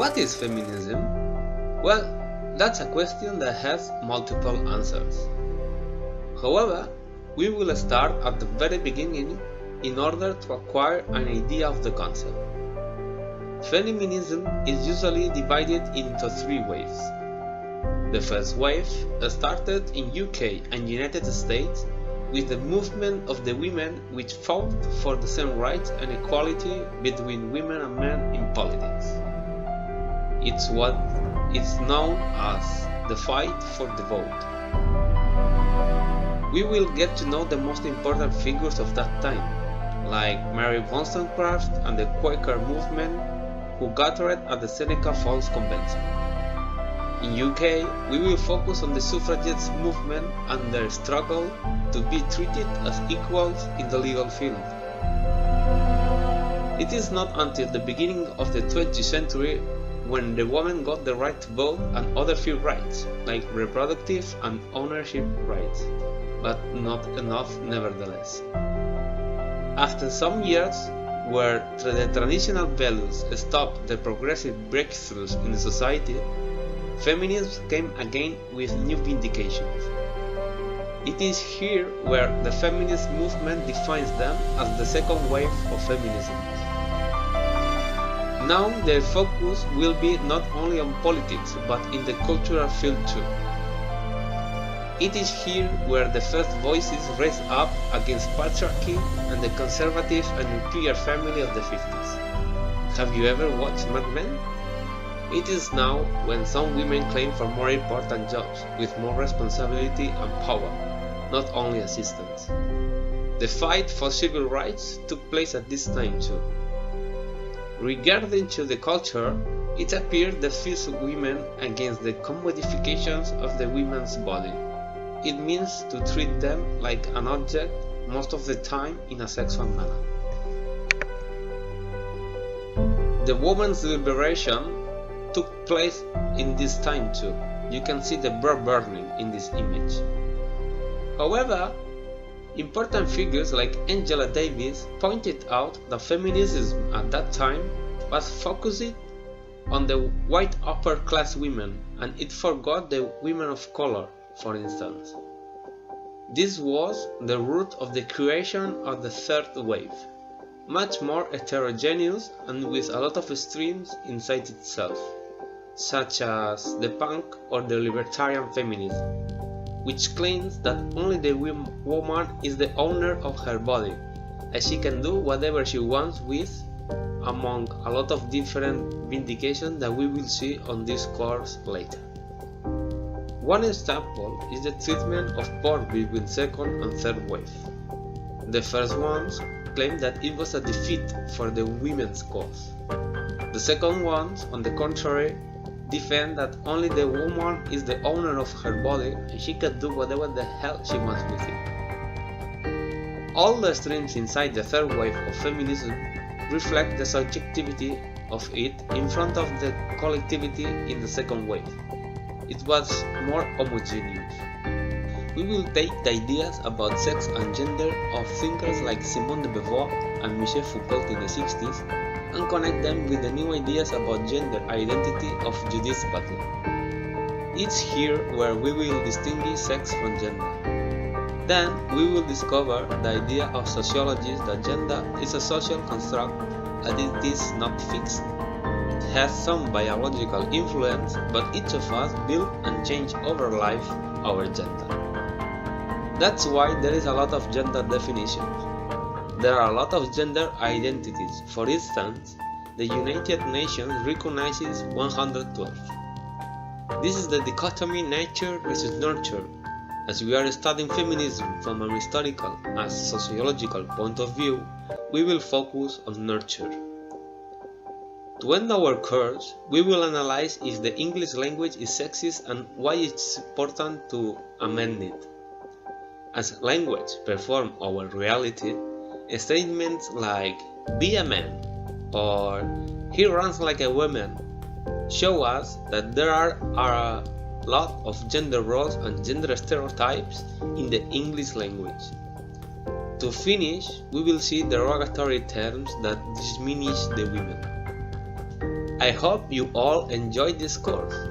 What is feminism? Well, that's a question that has multiple answers. However, we will start at the very beginning in order to acquire an idea of the concept. Feminism is usually divided into three waves. The first wave started in UK and United States with the movement of the women which fought for the same rights and equality between women and men in politics. It's what is known as the fight for the vote. We will get to know the most important figures of that time, like Mary Wollstonecraft and the Quaker movement who gathered at the Seneca Falls Convention. In UK, we will focus on the suffragettes movement and their struggle to be treated as equals in the legal field. It is not until the beginning of the 20th century when the women got the right to vote and other few rights, like reproductive and ownership rights, but not enough nevertheless. After some years where the traditional values stopped the progressive breakthroughs in the society, feminism came again with new vindications. It is here where the feminist movement defines them as the second wave of feminism. Now their focus will be not only on politics but in the cultural field too. It is here where the first voices raised up against patriarchy and the conservative and nuclear family of the 50s. Have you ever watched Mad Men? It is now when some women claim for more important jobs with more responsibility and power, not only assistants. The fight for civil rights took place at this time too. Regarding to the culture, it appeared that first women against the commodifications of the women's body. It means to treat them like an object most of the time in a sexual manner. The women's liberation took place in this time too. You can see the bird burning in this image. However, important figures like Angela Davis pointed out that feminism at that time was focused on the white upper class women and it forgot the women of color, for instance. This was the root of the creation of the third wave, much more heterogeneous and with a lot of extremes inside itself, such as the punk or the libertarian feminism, which claims that only the woman is the owner of her body, and she can do whatever she wants with, among a lot of different vindications that we will see on this course later. One example is the treatment of porn between second and third wave. The first ones claimed that it was a defeat for the women's cause. The second ones, on the contrary, defend that only the woman is the owner of her body and she can do whatever the hell she wants with it. All the extremes inside the third wave of feminism reflect the subjectivity of it in front of the collectivity in the second wave. It was more homogeneous. We will take the ideas about sex and gender of thinkers like Simone de Beauvoir and Michel Foucault in the 60s and connect them with the new ideas about gender identity of Judith Butler. It's here where we will distinguish sex from gender. Then we will discover the idea of sociologists that gender is a social construct and it is not fixed. It has some biological influence, but each of us build and change over life our gender. That's why there is a lot of gender definitions. There are a lot of gender identities. For instance, the United Nations recognizes 112. This is the dichotomy nature versus nurture. As we are studying feminism from an historical and sociological point of view, we will focus on nurture. To end our course, we will analyze if the English language is sexist and why it's important to amend it. As language performs our reality, statements like "be a man" or "he runs like a woman" show us that there are a lot of gender roles and gender stereotypes in the English language. To finish, we will see derogatory terms that diminish the women. I hope you all enjoyed this course.